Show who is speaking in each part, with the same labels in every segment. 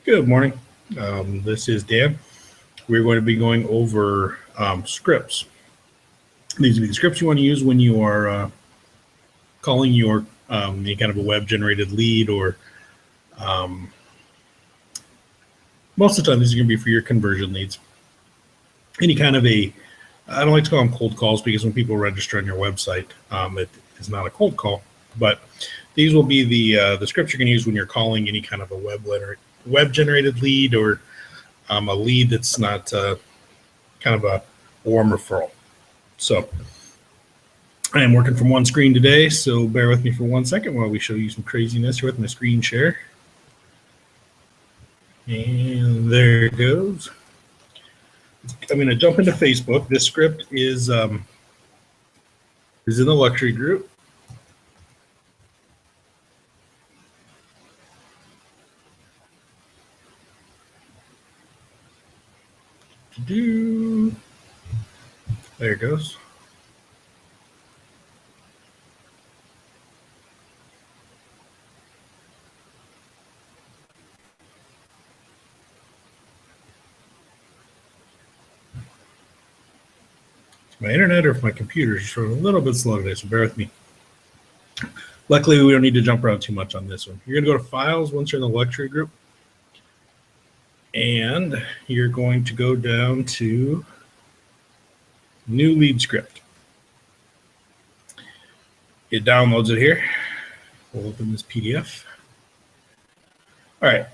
Speaker 1: Good morning. This is Dan. We're going to be going over scripts. These are the scripts you want to use when you are calling your any kind of a web-generated lead, or most of the time these are going to be for your conversion leads. Any kind of I don't like to call them cold calls because when people register on your website, it is not a cold call. But these will be the scripts you're going to use when you're calling any kind of a web-generated lead, or a lead that's not kind of a warm referral. So I am working from one screen today, so bear with me for 1 second while we show you some craziness here with my screen share. And there it goes. I'm going to jump into Facebook. This script is in the luxury group. There it goes. My internet or if my computer is a little bit slow today, so bear with me. Luckily, we don't need to jump around too much on this one. You're going to go to Files once you're in the luxury group, and you're going to go down to New Lead Script. It downloads it here. We'll open this PDF. All right,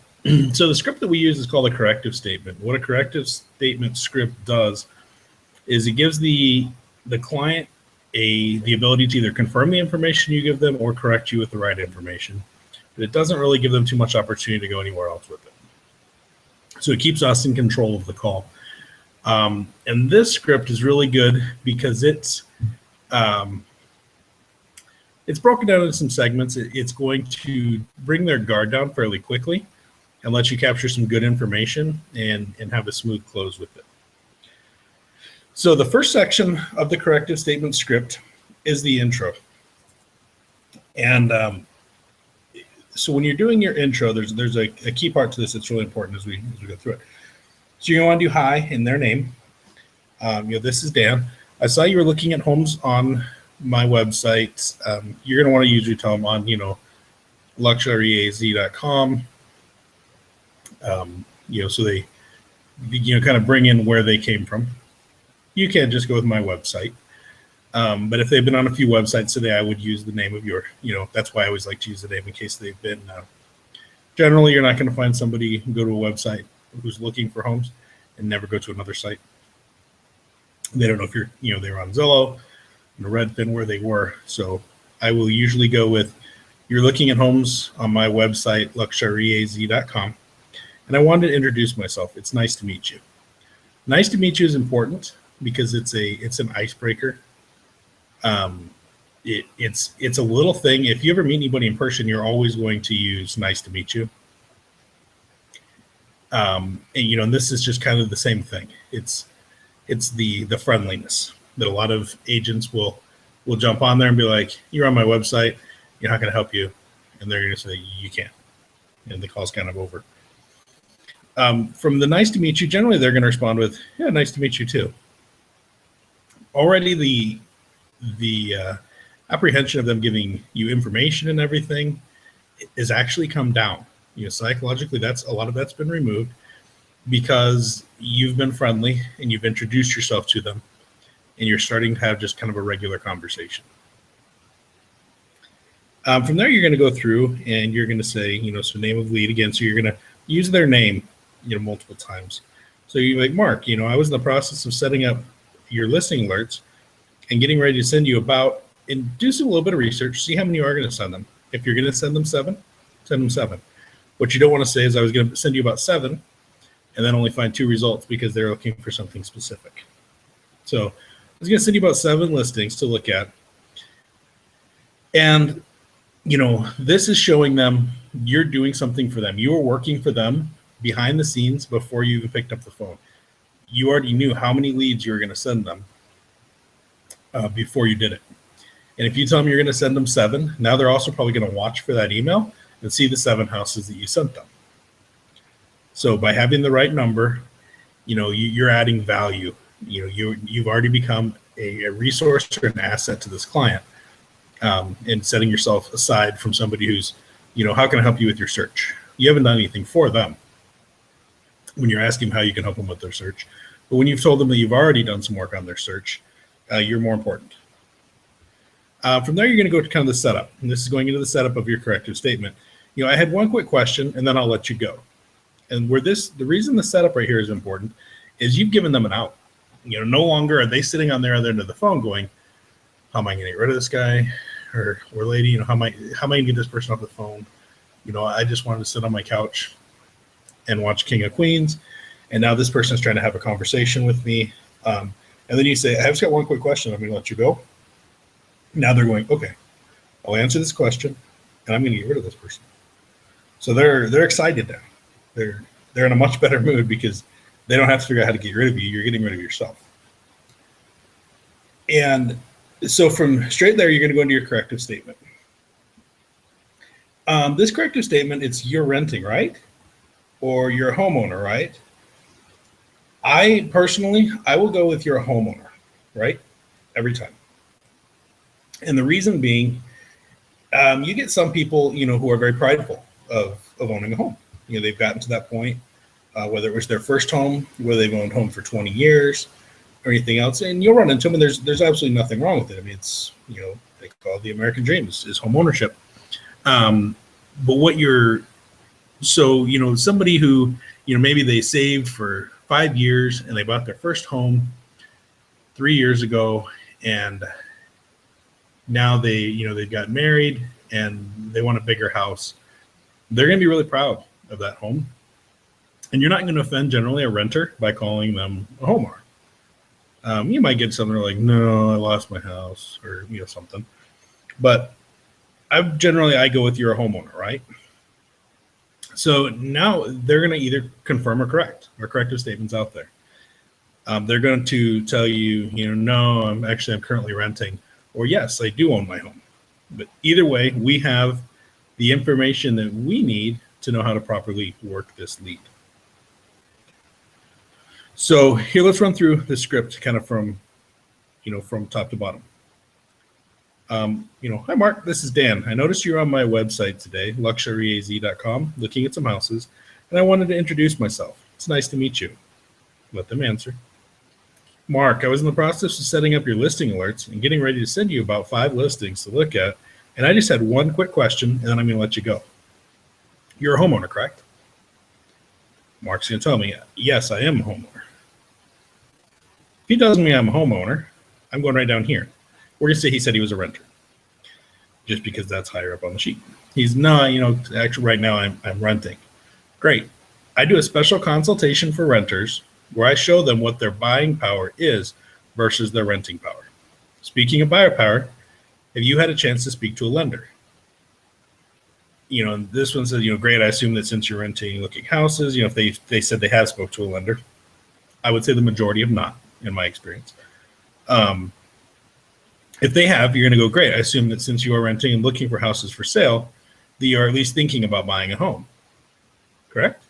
Speaker 1: so the script that we use is called a corrective statement. What a corrective statement script does is it gives the client the ability to either confirm the information you give them or correct you with the right information. But it doesn't really give them too much opportunity to go anywhere else with it. So it keeps us in control of the call. And this script is really good because it's broken down into some segments. It's going to bring their guard down fairly quickly and let you capture some good information and have a smooth close with it. So the first section of the corrective statement script is the intro. And so when you're doing your intro, there's a key part to this that's really important as we go through it. So you're going to want to do hi in their name. This is Dan. I saw you were looking at homes on my website. You're going to want to usually tell them on, luxuryaz.com. So they, kind of bring in where they came from. You can't just go with my website. But if they've been on a few websites today, I would use the name of your, that's why I always like to use the name in case they've been. Generally, you're not going to find somebody who go to a website who's looking for homes and never go to another site. They don't know if they were on Zillow, Redfin, where they were. So I will usually go with, you're looking at homes on my website, luxuryaz.com. And I wanted to introduce myself. It's nice to meet you. Nice to meet you is important because it's an icebreaker. It's a little thing. If you ever meet anybody in person, you're always going to use nice to meet you. And this is just kind of the same thing. It's the friendliness that a lot of agents will jump on there and be like, you're on my website, how can I help you? And they're going to say, you can't. And the call's kind of over. From the nice to meet you, generally they're going to respond with, yeah, nice to meet you too. Already the apprehension of them giving you information and everything is actually come down. Psychologically, a lot of that's been removed because you've been friendly and you've introduced yourself to them and you're starting to have just kind of a regular conversation. From there, you're going to go through and you're going to say, so name of lead again. So you're going to use their name, multiple times. So you're like, Mark, I was in the process of setting up your listing alerts and getting ready to send you about, and do some little bit of research, see how many you are going to send them. If you're going to send them 7, send them 7. What you don't want to say is I was going to send you about 7 and then only find 2 results because they're looking for something specific. So I was going to send you about 7 listings to look at. And, this is showing them you're doing something for them. You were working for them behind the scenes before you even picked up the phone. You already knew how many leads you were going to send them before you did it. And if you tell them you're going to send them 7, now they're also probably going to watch for that email and see the 7 houses that you sent them. So by having the right number, you're adding value. You've already become a resource or an asset to this client, and setting yourself aside from somebody who's, how can I help you with your search? You haven't done anything for them when you're asking how you can help them with their search. But when you've told them that you've already done some work on their search, you're more important. From there, you're going to go to kind of the setup. And this is going into the setup of your corrective statement. I had one quick question, and then I'll let you go. And the reason the setup right here is important is you've given them an out. No longer are they sitting on their other end of the phone going, how am I going to get rid of this guy or lady? How am I going to get this person off the phone? I just wanted to sit on my couch and watch King of Queens, and now this person is trying to have a conversation with me. And then you say, I've just got one quick question. I'm going to let you go. Now they're going, okay, I'll answer this question, and I'm going to get rid of this person. So they're excited now. They're in a much better mood because they don't have to figure out how to get rid of you. You're getting rid of yourself. And so from straight there, you're going to go into your corrective statement. This corrective statement, it's you're renting, right? Or you're a homeowner, right? I personally will go with you're a homeowner, right? Every time. And the reason being, you get some people, who are very prideful of owning a home. They've gotten to that point, whether it was their first home, whether they've owned home for 20 years or anything else. And you'll run into them, and there's absolutely nothing wrong with it. I mean, it's, they call it the American dream is home ownership. But somebody who, maybe they saved for 5 years and they bought their first home 3 years ago, and now they've got married and they want a bigger house. They're going to be really proud of that home. And you're not going to offend generally a renter by calling them a homeowner. You might get something like, no, I lost my house, or something. But I go with you're a homeowner, right? So now they're going to either confirm or correct. Our corrective statement's out there. They're going to tell you, no, I'm currently renting, or yes, I do own my home. But either way, we have the information that we need to know how to properly work this lead. So here, let's run through the script kind of from top to bottom. Hi, Mark, this is Dan. I noticed you're on my website today, luxuryaz.com, looking at some houses, and I wanted to introduce myself. It's nice to meet you. Let them answer. Mark, I was in the process of setting up your listing alerts and getting ready to send you about 5 listings to look at, and I just had one quick question, and then I'm going to let you go. You're a homeowner, correct? Mark's going to tell me, yes, I am a homeowner. If he tells me I'm a homeowner, I'm going right down here. We're going to say he said he was a renter, just because that's higher up on the sheet. He's not, actually right now I'm renting. Great. I do a special consultation for renters where I show them what their buying power is versus their renting power. Speaking of buyer power, have you had a chance to speak to a lender? And this one says, great. I assume that since you're renting, looking houses, if they said they have spoke to a lender, I would say the majority have not, in my experience. If they have, you're going to go, great. I assume that since you are renting and looking for houses for sale, that you are at least thinking about buying a home. Correct?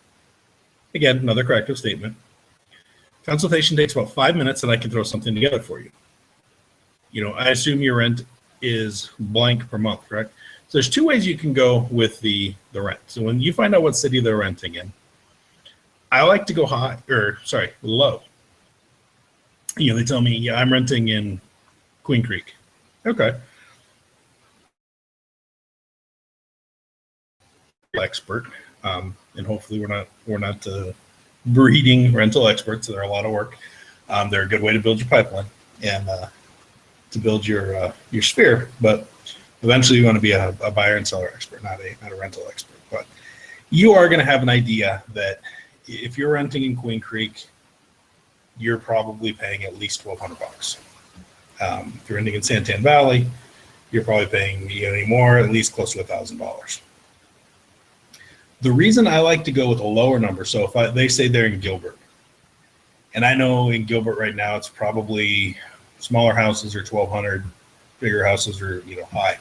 Speaker 1: Again, another corrective statement. Consultation takes about 5 minutes, and I can throw something together for you. I assume your rent is blank per month, correct? So there's 2 ways you can go with the rent. So when you find out what city they're renting in, I like to go low. They tell me, yeah, I'm renting in Queen Creek. Okay. Expert, and hopefully we're not breeding rental experts. They're a lot of work. They're a good way to build your pipeline and to build your sphere. But eventually, you want to be a buyer and seller expert, not a rental expert. But you are going to have an idea that if you're renting in Queen Creek, you're probably paying at least $1,200. If you're renting in Santan Valley, you're probably paying any more, at least close to $1,000. The reason I like to go with a lower number, so if they say they're in Gilbert, and I know in Gilbert right now it's probably smaller houses are $1,200, bigger houses are high.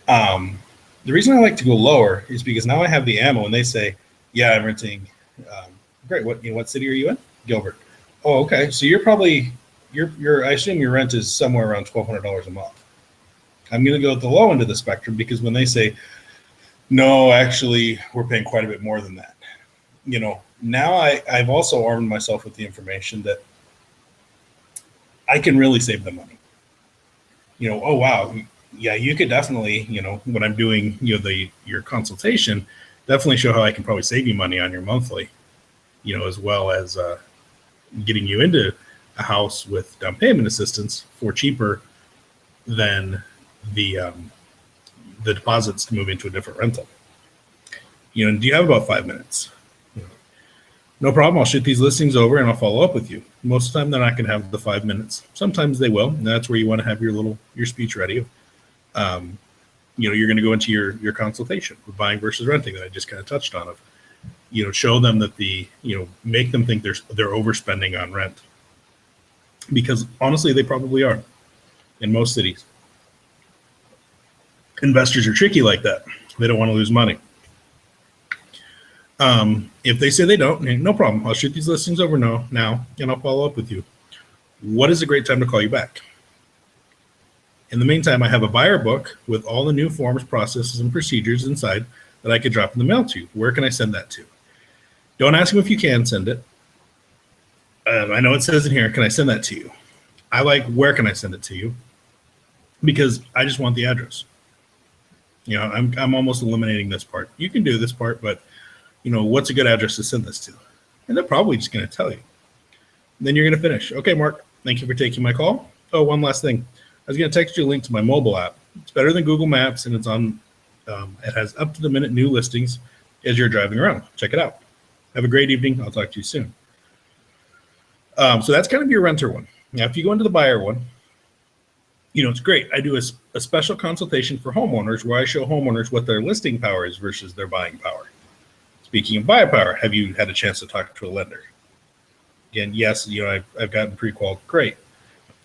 Speaker 1: The reason I like to go lower is because now I have the ammo, and they say, yeah, I'm renting Great. What city are you in? Gilbert. Oh, okay. So you're probably I assume your rent is somewhere around $1,200 a month. I'm going to go at the low end of the spectrum because when they say no, actually, we're paying quite a bit more than that. Now I've also armed myself with the information that I can really save them money. Oh wow, yeah, you could definitely, when I'm doing, your consultation, definitely show how I can probably save you money on your monthly, as well as getting you into a house with down payment assistance for cheaper than the deposits to move into a different rental. Do you have about 5 minutes? No problem. I'll shoot these listings over and I'll follow up with you. Most of the time, they're not going to have the 5 minutes. Sometimes they will. And that's where you want to have your speech ready. You're going to go into your consultation with buying versus renting that I just kind of touched on. Show them that make them think they're overspending on rent, because honestly, they probably are in most cities. Investors are tricky like that. They don't want to lose money. If they say they don't, no problem. I'll shoot these listings over now, and I'll follow up with you. What is a great time to call you back? In the meantime, I have a buyer book with all the new forms, processes, and procedures inside that I could drop in the mail to you. Where can I send that to? Don't ask them if you can send it. I know it says in here, can I send that to you? I like, where can I send it to you? Because I just want the address. I'm almost eliminating this part. You can do this part, but what's a good address to send this to? And they're probably just going to tell you. And then you're going to finish. Okay, Mark, thank you for taking my call. Oh, one last thing. I was going to text you a link to my mobile app. It's better than Google Maps, and it's on. It has up-to-the-minute new listings as you're driving around. Check it out. Have a great evening. I'll talk to you soon. So that's kind of your renter one. Now, if you go into the buyer one, it's great. I do a special consultation for homeowners where I show homeowners what their listing power is versus their buying power. Speaking of buy power, have you had a chance to talk to a lender? Again, yes, I've gotten pre-qual. Great.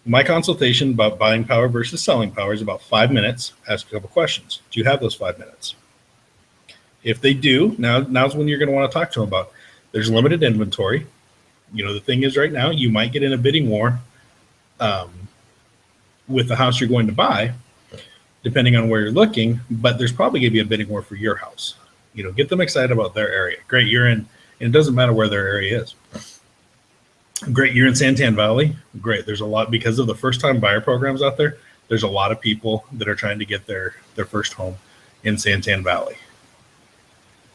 Speaker 1: My consultation about buying power versus selling power is about 5 minutes. Ask a couple questions. Do you have those 5 minutes? If they do, now's when you're going to want to talk to them about. There's limited inventory. The thing is, right now, you might get in a bidding war with the house you're going to buy, depending on where you're looking. But there's probably going to be a bidding war for your house. Get them excited about their area. Great, you're in, and it doesn't matter where their area is. Great, you're in Santan Valley. Great, there's a lot, because of the first-time buyer programs out there, there's a lot of people that are trying to get their first home in Santan Valley.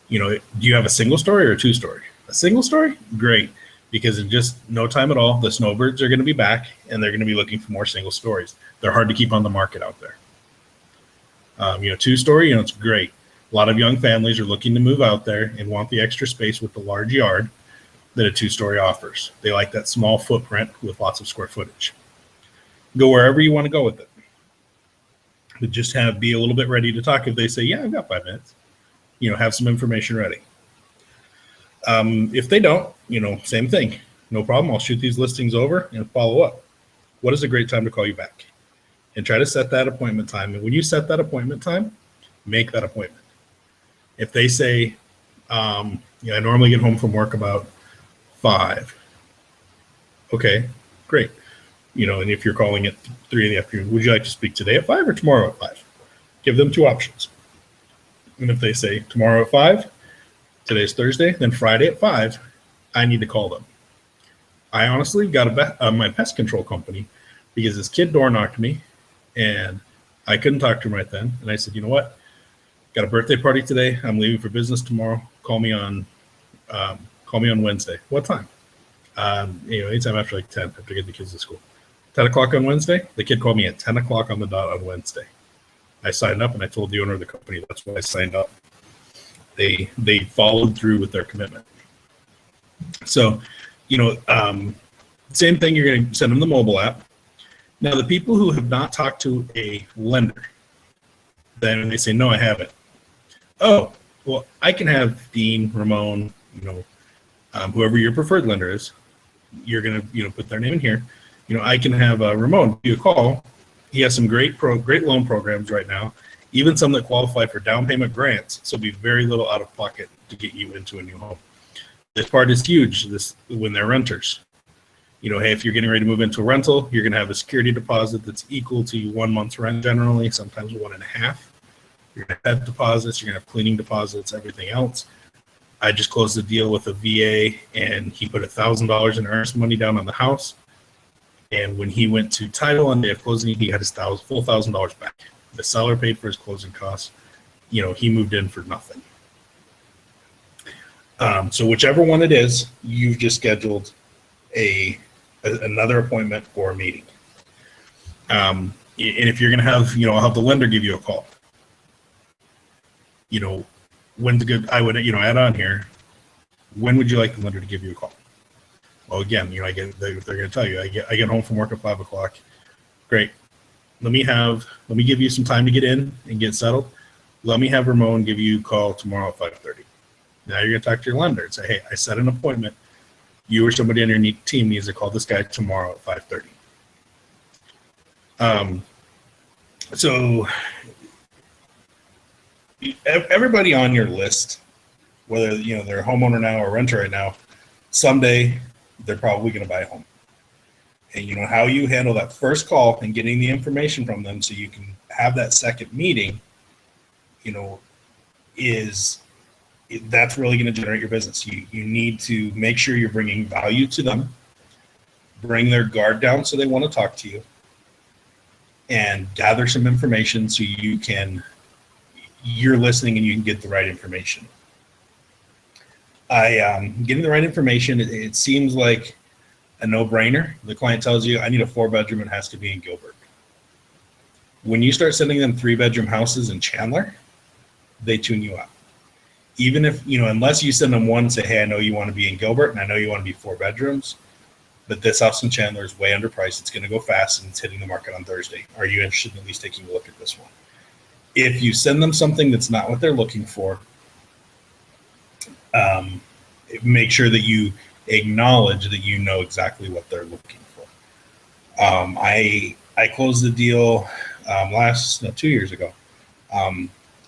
Speaker 1: Do you have a single story or a two-story? A single story? Great, because in just no time at all, the snowbirds are going to be back, and they're going to be looking for more single stories. They're hard to keep on the market out there. Two-story, it's great. A lot of young families are looking to move out there and want the extra space with the large yard that a two-story offers. They like that small footprint with lots of square footage. Go wherever you want to go with it. But just be a little bit ready to talk if they say, yeah, I've got 5 minutes. Have some information ready. If they don't, same thing. No problem. I'll shoot these listings over and follow up. What is a great time to call you back? And try to set that appointment time. And when you set that appointment time, make that appointment. If they say, I normally get home from work about 5. Okay, great. And if you're calling at 3 in the afternoon, would you like to speak today at 5 or tomorrow at 5? Give them 2 options. And if they say tomorrow at 5, today's Thursday, then Friday at 5, I need to call them. I honestly got my pest control company because this kid door knocked me and I couldn't talk to him right then. And I said, you know what? Got a birthday party today. I'm leaving for business tomorrow. Call me on Wednesday. What time? Anytime after 10, after I get the kids to school. 10 o'clock on Wednesday. The kid called me at 10 o'clock on the dot on Wednesday. I signed up and I told the owner of the company that's why I signed up. They followed through with their commitment. So, same thing. You're going to send them the mobile app. Now, the people who have not talked to a lender, then they say, no, I haven't. Oh, well, I can have Dean, Ramon, whoever your preferred lender is. You're going to, put their name in here. I can have Ramon give you a call. He has some great loan programs right now, even some that qualify for down payment grants. So it'll be very little out of pocket to get you into a new home. This part is huge. This when they're renters. Hey, if you're getting ready to move into a rental, you're going to have a security deposit that's equal to 1 month's rent generally, sometimes 1.5. You're going to have deposits, you're going to have cleaning deposits, everything else. I just closed a deal with a VA, and he put $1,000 in earnest money down on the house. And when he went to title on day of closing, he had his full $1,000 back. The seller paid for his closing costs. He moved in for nothing. So whichever one it is, you've just scheduled another appointment for a meeting. And if you're going to have, I'll have the lender give you a call. When's a good, I would, add on here, when would you like the lender to give you a call? Well, again, they're going to tell you, I get home from work at 5 o'clock. Great. Let me give you some time to get in and get settled. Let me have Ramon give you a call tomorrow at 5:30. Now you're going to talk to your lender and say, hey, I set an appointment. You or somebody on your team needs to call this guy tomorrow at 5:30. So everybody on your list, whether they're a homeowner now or a renter right now, someday they're probably going to buy a home. And how you handle that first call and getting the information from them so you can have that second meeting, that's really going to generate your business. You need to make sure you're bringing value to them, bring their guard down so they want to talk to you, and gather some information so you're listening and you can get the right information. Getting the right information, it seems like a no-brainer. The client tells you, I need a 4-bedroom, it has to be in Gilbert. When you start sending them 3-bedroom houses in Chandler, they tune you out. Even if, unless you send them one and say, hey, I know you want to be in Gilbert and I know you want to be 4 bedrooms, but this house in Chandler is way underpriced. It's going to go fast and it's hitting the market on Thursday. Are you interested in at least taking a look at this one? If you send them something that's not what they're looking for, make sure that you acknowledge that you know exactly what they're looking for. I closed the deal 2 years ago.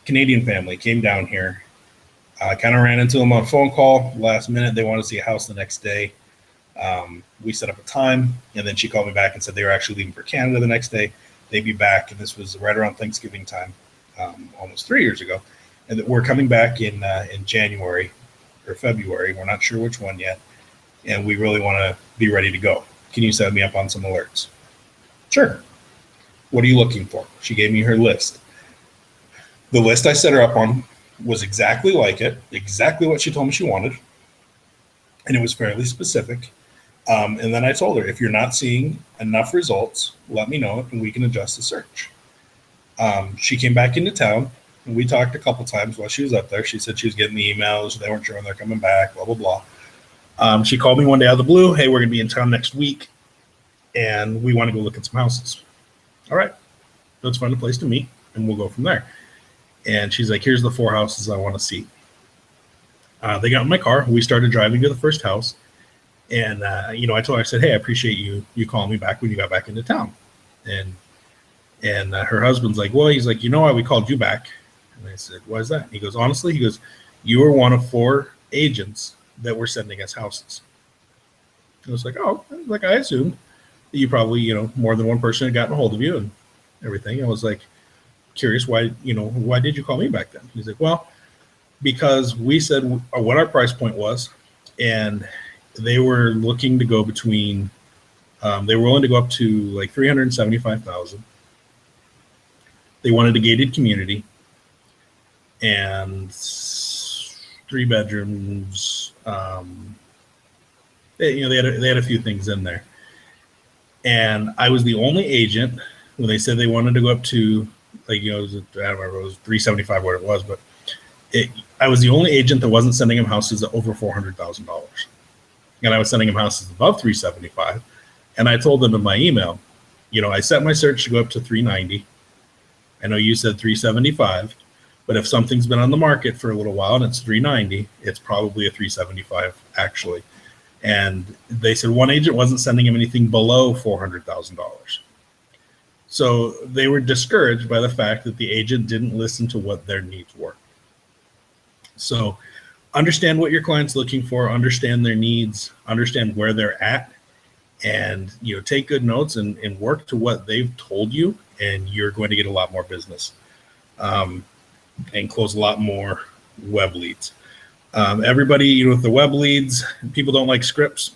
Speaker 1: Canadian family came down here. I kind of ran into them on a phone call last minute. They wanted to see a house the next day. We set up a time, and then she called me back and said they were actually leaving for Canada the next day. They'd be back, and this was right around Thanksgiving time, almost 3 years ago. And that we're coming back in January or February. We're not sure which one yet, and we really want to be ready to go. Can you set me up on some alerts? Sure. What are you looking for? She gave me her list. The list I set her up on was exactly like it, exactly what she told me she wanted, and it was fairly specific. And then I told her, if you're not seeing enough results, let me know and we can adjust the search. She came back into town, and we talked a couple times while she was up there. She said she was getting the emails, they weren't sure when they're coming back, blah, blah, blah. She called me one day out of the blue, hey, we're going to be in town next week, and we want to go look at some houses. All right, let's find a place to meet, and we'll go from there. And she's like, here's the 4 houses I want to see. They got in my car. We started driving to the first house. And, I told her, I said, hey, I appreciate you calling me back when you got back into town. And her husband's like, well, he's like, why we called you back? And I said, why is that? And he goes, honestly, you were one of 4 agents that were sending us houses. I was like, oh, like I assumed that you probably, more than one person had gotten a hold of you and everything. I was like, curious, why did you call me back then? He's like, well, because we said what our price point was, and they were looking to go between, they were willing to go up to like $375,000. They wanted a gated community and 3 bedrooms. They had a few things in there, and I was the only agent when they said they wanted to go up to, like, I don't remember, it was 375 what it was, but I was the only agent that wasn't sending them houses at over $400,000. And I was sending them houses above 375. And I told them in my email, I set my search to go up to 390. I know you said 375, but if something's been on the market for a little while and it's 390, it's probably a 375 actually. And they said one agent wasn't sending him anything below $400,000. So they were discouraged by the fact that the agent didn't listen to what their needs were. So understand what your client's looking for, understand their needs, understand where they're at, and take good notes and work to what they've told you, and you're going to get a lot more business and close a lot more web leads. Everybody, with the web leads, people don't like scripts.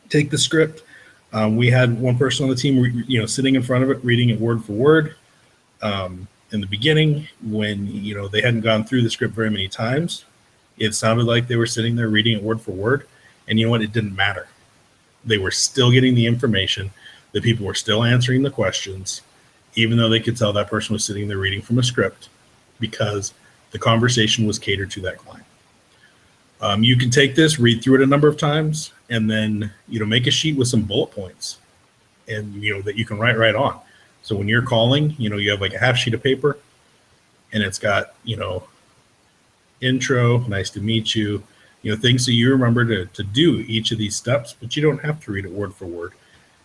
Speaker 1: Take the script. We had one person on the team, sitting in front of it, reading it word for word. In the beginning, when they hadn't gone through the script very many times, it sounded like they were sitting there reading it word for word. And you know what? It didn't matter. They were still getting the information. The people were still answering the questions, even though they could tell that person was sitting there reading from a script, because the conversation was catered to that client. You can take this, read through it a number of times, and then make a sheet with some bullet points, and that you can write right on. So when you're calling, you have like a half sheet of paper, and it's got intro, nice to meet you, things that you remember to do each of these steps, but you don't have to read it word for word,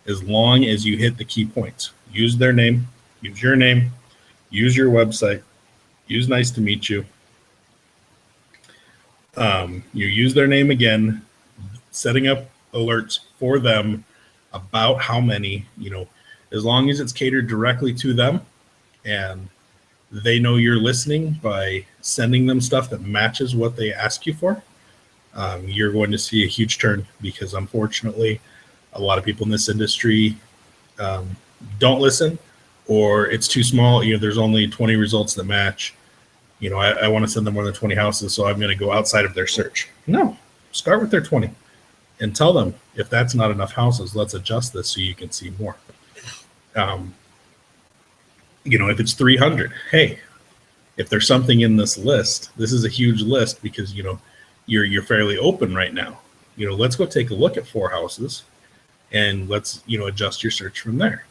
Speaker 1: as long as you hit the key points. Use their name, use your name, use your website, use nice to meet you. You use their name again, setting up alerts for them about how many, as long as it's catered directly to them and they know you're listening by sending them stuff that matches what they ask you for, you're going to see a huge turn, because unfortunately, a lot of people in this industry don't listen, or it's too small. There's only 20 results that match. I want to send them more than 20 houses, so I'm going to go outside of their search. No, start with their 20 and tell them, if that's not enough houses, let's adjust this so you can see more. If it's 300, hey, if there's something in this list, this is a huge list, because you're fairly open right now. Let's go take a look at 4 houses, and let's adjust your search from there.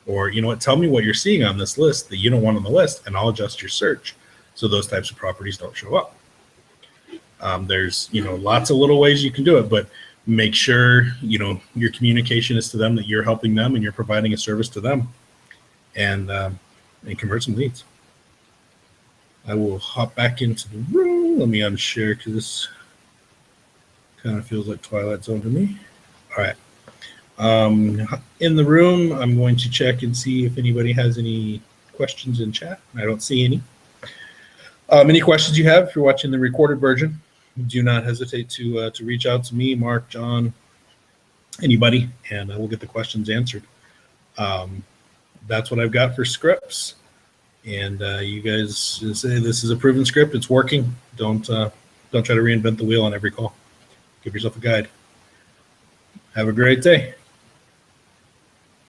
Speaker 1: Or tell me what you're seeing on this list that you don't want on the list, and I'll adjust your search so those types of properties don't show up. There's lots of little ways you can do it, but make sure your communication is to them, that you're helping them and you're providing a service to them, and convert some leads. I will hop back into the room. Let me unshare, because this kind of feels like Twilight Zone to me. All right. In the room, I'm going to check and see if anybody has any questions in chat. I don't see any. Any questions you have, if you're watching the recorded version, do not hesitate to reach out to me, Mark, John, anybody, and I will get the questions answered. That's what I've got for scripts. And you guys say this is a proven script. It's working. Don't try to reinvent the wheel on every call. Give yourself a guide. Have a great day.